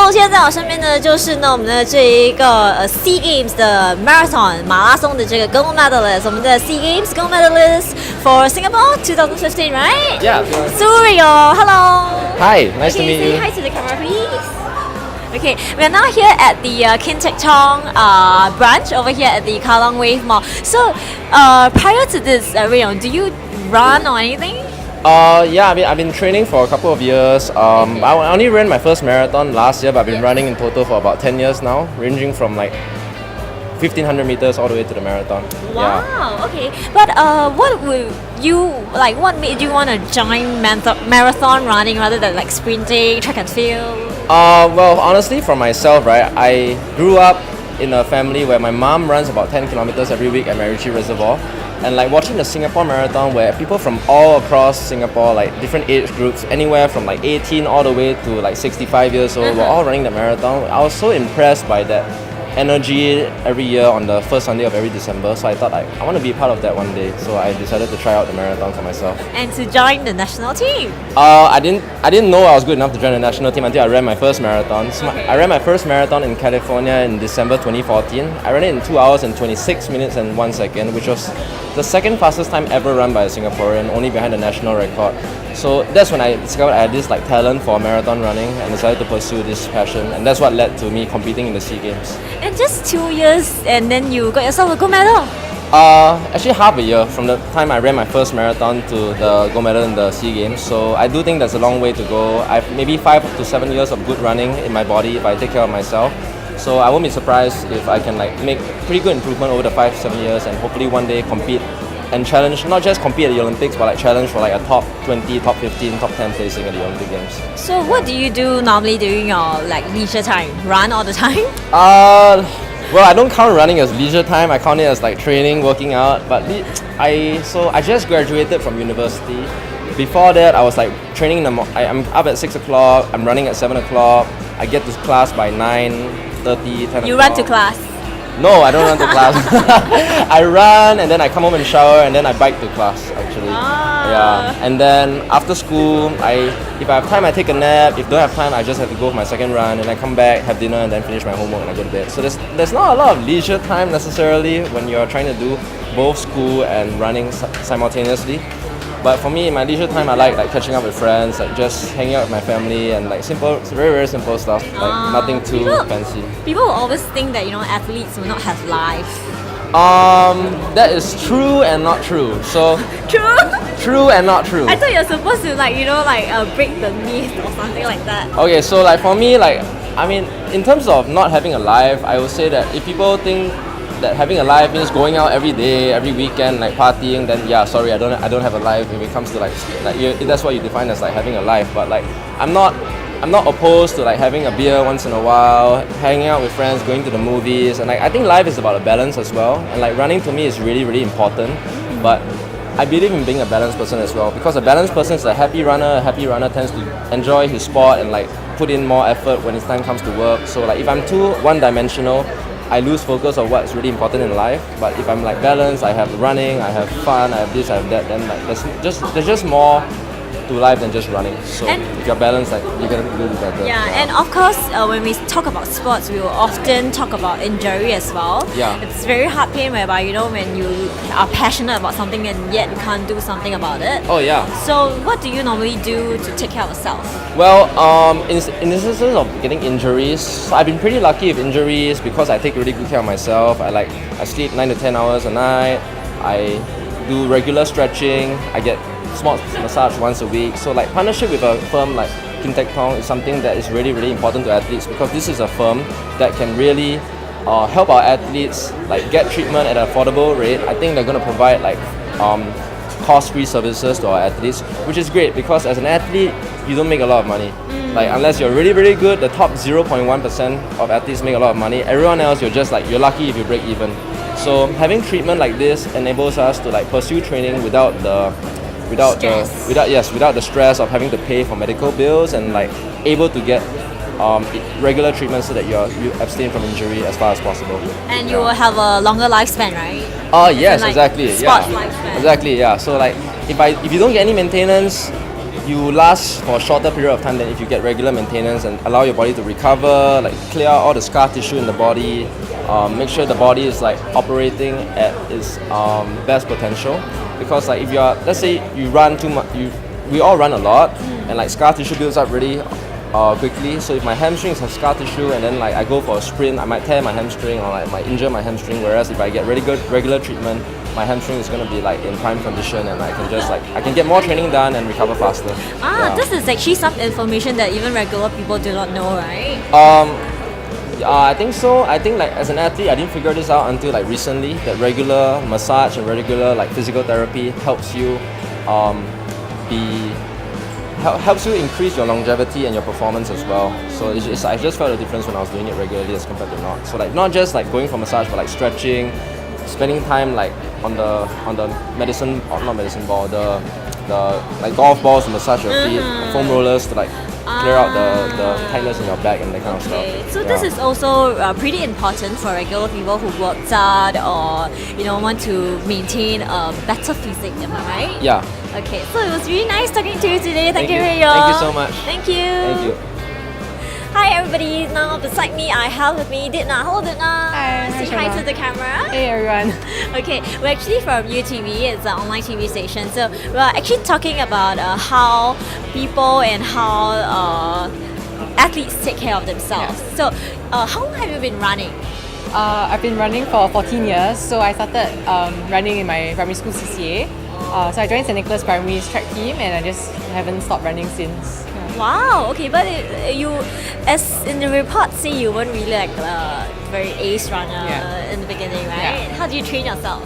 Hello， 现在在我身边呢，就是呢我们的这一个Sea Games 的 Marathon 马拉松的这个 Gold Medalist， 我们的 Sea Games Gold Medalist for Singapore 2015, right? Yeah. Suryo, hello. Hi, nice to meet say you. Hi to the camera, please. Okay, we are now here at the庆德堂branch over here at the Kallang Wave Mall. So, prior to this, Rayon, do you run or anything? Yeah, I've been training for a couple of years. I only ran my first marathon last year, but I've been running in total for about 10 years now, ranging from like 1,500 meters all the way to the marathon. Wow, Yeah. okay. But what would you like? What made you want to join marathon running rather than like sprinting, track and field? Well, honestly, for myself, right, I grew up in a family where my mom runs about 10 kilometers every week at Macritchie Reservoir. And like watching the Singapore Marathon where people from all across Singapore, like different age groups, anywhere from like 18 all the way to like 65 years old, were all running the marathon. I was so impressed by that energy every year on the first Sunday of every December. So I thought I want to be part of that one day. So I decided to try out the marathon for myself. And to join the national team? I didn't know I was good enough to join the national team until I ran my first marathon. So I ran my first marathon in California in December 2014. I ran it in 2 hours and 26 minutes and 1 second, which was the second fastest time ever run by a Singaporean, only behind the national record. So that's when I discovered I had this like talent for marathon running and decided to pursue this passion, and that's what led to me competing in the SEA Games. And just 2 years and then you got yourself a gold medal? Actually half a year from the time I ran my first marathon to the gold medal in the SEA Games. So I do think there's a long way to go. I've maybe 5 to 7 years of good running in my body if I take care of myself. So I won't be surprised if I can like make pretty good improvement over the 5 to 7 years and hopefully one day compete and challenge, not just compete at the Olympics, but like challenge for like a top 20, top 15, top 10 placing at the Olympic Games. So what do you do normally during your like leisure time? Run all the time? Well, I don't count running as leisure time. I count it as like training, working out. But I just graduated from university. Before that, I was like training in the I'm up at 6 o'clock. I'm running at 7 o'clock. I get to class by 9:30, 10 You o'clock. run to class? No, I don't run to class. I run and then I come home and shower and then I bike to class actually. Yeah. And then after school, if I have time I take a nap. If don't have time, I just have to go for my second run and I come back, have dinner and then finish my homework and I go to bed. So there's not a lot of leisure time necessarily when you're trying to do both school and running simultaneously. But for me, in my leisure time, I like catching up with friends, like just hanging out with my family, and like simple, very very simple stuff, like nothing too fancy. People will always think that athletes will not have lives. That is true and not true. So True. true and not true. I thought you're supposed to break the myth or something like that. Okay, so like for me, in terms of not having a life, I would say that if people think that having a life means going out every day, every weekend, like partying, then yeah, sorry, I don't have a life. If it comes to that's what you define as like having a life. But like I'm not opposed to like having a beer once in a while, hanging out with friends, going to the movies, and like I think life is about a balance as well. And like running to me is really really important. But I believe in being a balanced person as well, because a balanced person is a happy runner. A happy runner tends to enjoy his sport and like put in more effort when his time comes to work. So like if I'm too one-dimensional, I lose focus of what's really important in life. But if I'm like balanced, I have running, I have fun, I have this, I have that, then like there's just more to life than just running. So if you're balanced, like you're gonna do better. Yeah, and of course, when we talk about sports, we will often talk about injury as well. Yeah. It's very hard pain whereby when you are passionate about something and yet you can't do something about it. Oh yeah. So what do you normally do to take care of yourself? Well, in instances of getting injuries, I've been pretty lucky with injuries because I take really good care of myself. I sleep 9 to 10 hours a night. I do regular stretching. I get small massage once a week. So like partnership with a firm like庆德堂is something that is really really important to athletes, because this is a firm that can really help our athletes like get treatment at an affordable rate. I think they're going to provide like cost-free services to our athletes, which is great because as an athlete you don't make a lot of money. Like unless you're really really good, the top 0.1% of athletes make a lot of money. Everyone else you're lucky if you break even. So having treatment like this enables us to like pursue training without the stress of having to pay for medical bills, and like able to get regular treatment so that you abstain from injury as far as possible. And you will have a longer lifespan, right? Yes, like exactly. Sports Yeah, lifespan. exactly. Yeah. So like if you don't get any maintenance, you last for a shorter period of time than if you get regular maintenance and allow your body to recover, like clear out all the scar tissue in the body, make sure the body is like operating at its best potential. Because like if you are, let's say you run too much, we all run a lot, and like scar tissue builds up really quickly. So if my hamstrings have scar tissue and then like I go for a sprint, I might tear my hamstring or like might injure my hamstring. Whereas if I get really good regular treatment, my hamstring is going to be like in prime condition, and I can just like I can get more training done and recover faster. This is actually some information that even regular people do not know, right? I think so. I think like as an athlete, I didn't figure this out until like recently. That regular massage and regular like physical therapy helps you helps you increase your longevity and your performance as well. So I just felt a difference when I was doing it regularly as compared to not. So like not just like going for massage, but like stretching, spending time like on the medicine, or not medicine ball, the like golf balls to massage your feet, foam rollers to like clear out the tightness in your back and that kind of stuff. So this is also pretty important for regular people who work hard or want to maintain a better physique. Am I right? Yeah. Okay. So it was really nice talking to you today. Thank you, Ray. Thank you so much. Thank you. Thank you. Hi everybody. Now beside me I have with me Ditna. Hello Ditna. Hi. Say hi to the camera. Hey everyone. Okay, we're actually from UTV. It's an online TV station. So we're actually talking about how people and how athletes take care of themselves. Yeah. So how long have you been running? I've been running for 14 years. So I started running in my primary school CCA. So I joined St. Nicholas Primary's track team, and I just haven't stopped running since. Yeah. Wow. Okay, but you, as in the report, say you weren't really like a very ace runner in the beginning, right? Yeah. How do you train yourself?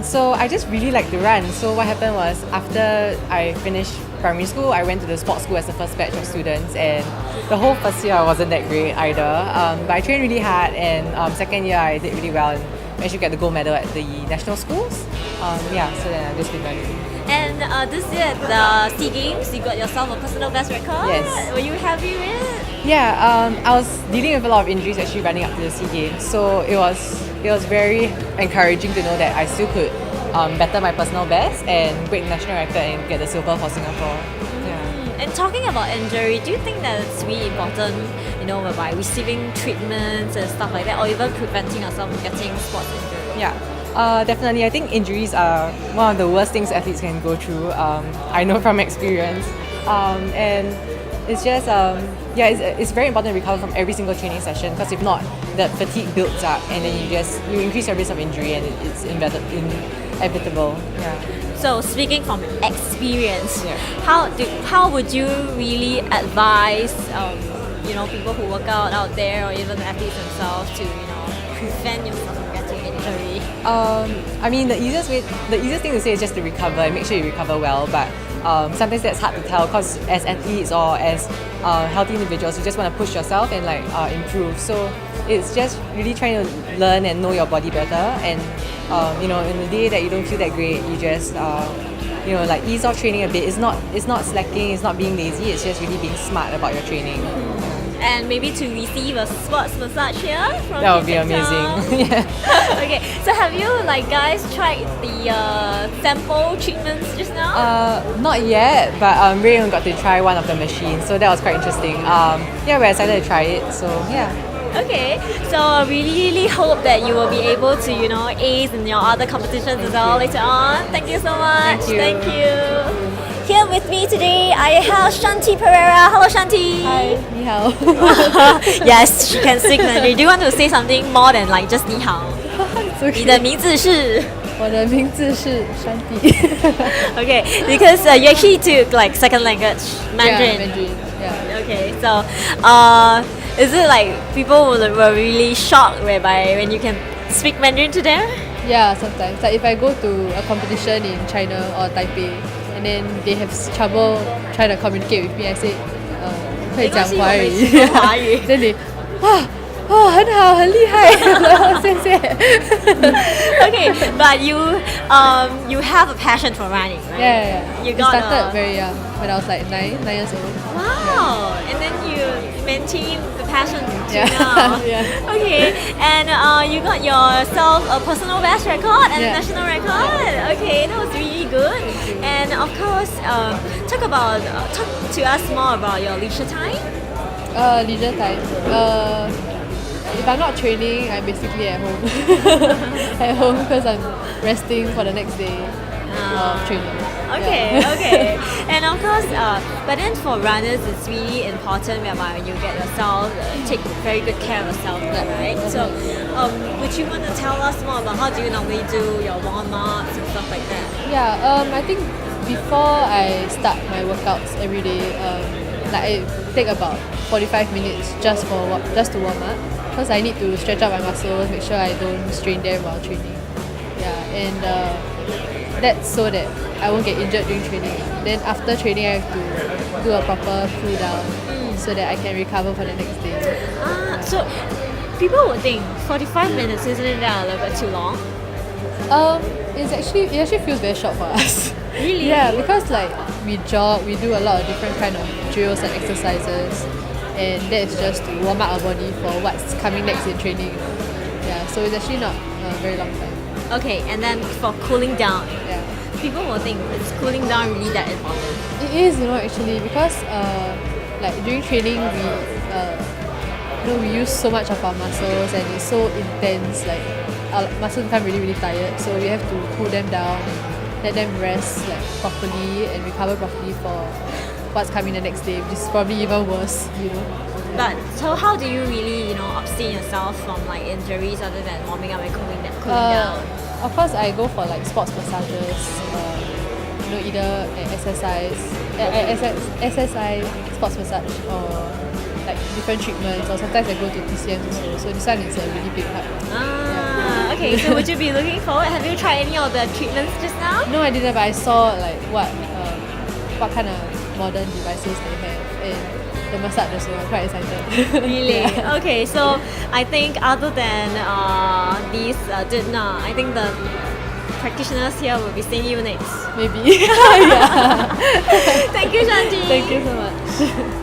So I just really like to run. So what happened was after I finished primary school, I went to the sports school as the first batch of students, and the whole first year I wasn't that great either. But I trained really hard, and second year I did really well and managed to get the gold medal at the national schools. So then I've just been running. And this year at the SEA Games, you got yourself a personal best record. Yes. Were you happy with it? Yeah, I was dealing with a lot of injuries actually running up to the SEA Games, so it was very encouraging to know that I still could better my personal best and break the national record and get the silver for Singapore. Yeah. And talking about injury, do you think that it's really important, by receiving treatments and stuff like that, or even preventing yourself from getting sports injury? Yeah, definitely. I think injuries are one of the worst things athletes can go through. I know from experience, and it's just it's very important to recover from every single training session, because if not, the fatigue builds up and then you increase your risk of injury, and it's inevitable. Yeah. So speaking from experience, how would you really advise people who work out there, or even athletes themselves, to prevent yourself from getting injury? I mean, the easiest thing to say is just to recover and make sure you recover well. But sometimes that's hard to tell, because as athletes or as healthy individuals, you just want to push yourself and improve. So it's just really trying to learn and know your body better. And in the day that you don't feel that great, you just ease off training a bit. It's not slacking. It's not being lazy. It's just really being smart about your training. And maybe to receive a sports massage here from that would be amazing. Yeah. Okay, so have you guys tried the sample treatments just now? Not yet, but Ray got to try one of the machines, so that was quite interesting. We're excited to try it. So yeah. Okay, so we really hope that you will be able to ace in your other competitions as well later on. Thank you so much. Thank you. Here with me today, I have Shanti Pereira. Hello, Shanti. Hi, ni hao. Yes, she can speak Mandarin. Do you want to say something more than just 你好? It's okay. 你的名字是? 我的名字是 Shanti. Okay, because you actually took second language Mandarin. Yeah, Mandarin. Yeah. Okay, so is it people were really shocked when you can speak Mandarin to them? Yeah, sometimes. If I go to a competition in China or Taipei, and then they have trouble trying to communicate with me, I say, 会讲华语. Then they, 很好，很厉害，谢谢。 Okay, but you have a passion for running, right? Yeah. You It started very young, when I was 9 years old. Wow, and then you maintain the passion to Yeah. now. Yeah. Okay, and you got yourself a personal best record and a Yeah. national record. Okay, that was really good. And of course, talk to us more about your leisure time. Leisure time. If I'm not training, I'm basically at home. At home because I'm resting for the next day of training. Okay, Yeah. okay. And of course, but then for runners, it's really important whereby you get yourself, take very good care of yourself, right? So, would you want to tell us more about how do you normally do your warm-ups and stuff like that? Yeah, I think before I start my workouts every day, like I take about 45 minutes just to warm up, because I need to stretch out my muscles, make sure I don't strain them while training. Yeah, and that's so that I won't get injured during training. Then after training, I have to do a proper cool down so that I can recover for the next day. So people would think 45 minutes isn't that a little bit too long? It actually feels very short for us. Really? Yeah, because like we jog, we do a lot of different kind of drills and exercises, and that is just to warm up our body for what's coming next in training. Yeah, so it's actually not a very long time. Okay, and then for cooling down, Yeah, people will think is cooling down really that important? it is, actually, because like during training we use so much of our muscles and it's so intense. Like our muscles become really really tired, so we have to cool them down and let them rest like properly and recover properly for what's coming the next day, which is probably even worse. But so how do you really, abstain yourself from like injuries other than warming up and cooling down? Of course, I go for like sports massages. Either SSI sports massage or like different treatments, or sometimes I go to TCM also. So this one is a really big help. Okay. So would you be looking forward? Have you tried any of the treatments just now? No, I didn't, but I saw like what kind of modern devices they have, and the massage also. I'm quite excited. Really? Yeah. Okay, so I think other than these I think the practitioners here will be seeing you next. Maybe. Yeah. Thank you, Shanji. Thank you so much.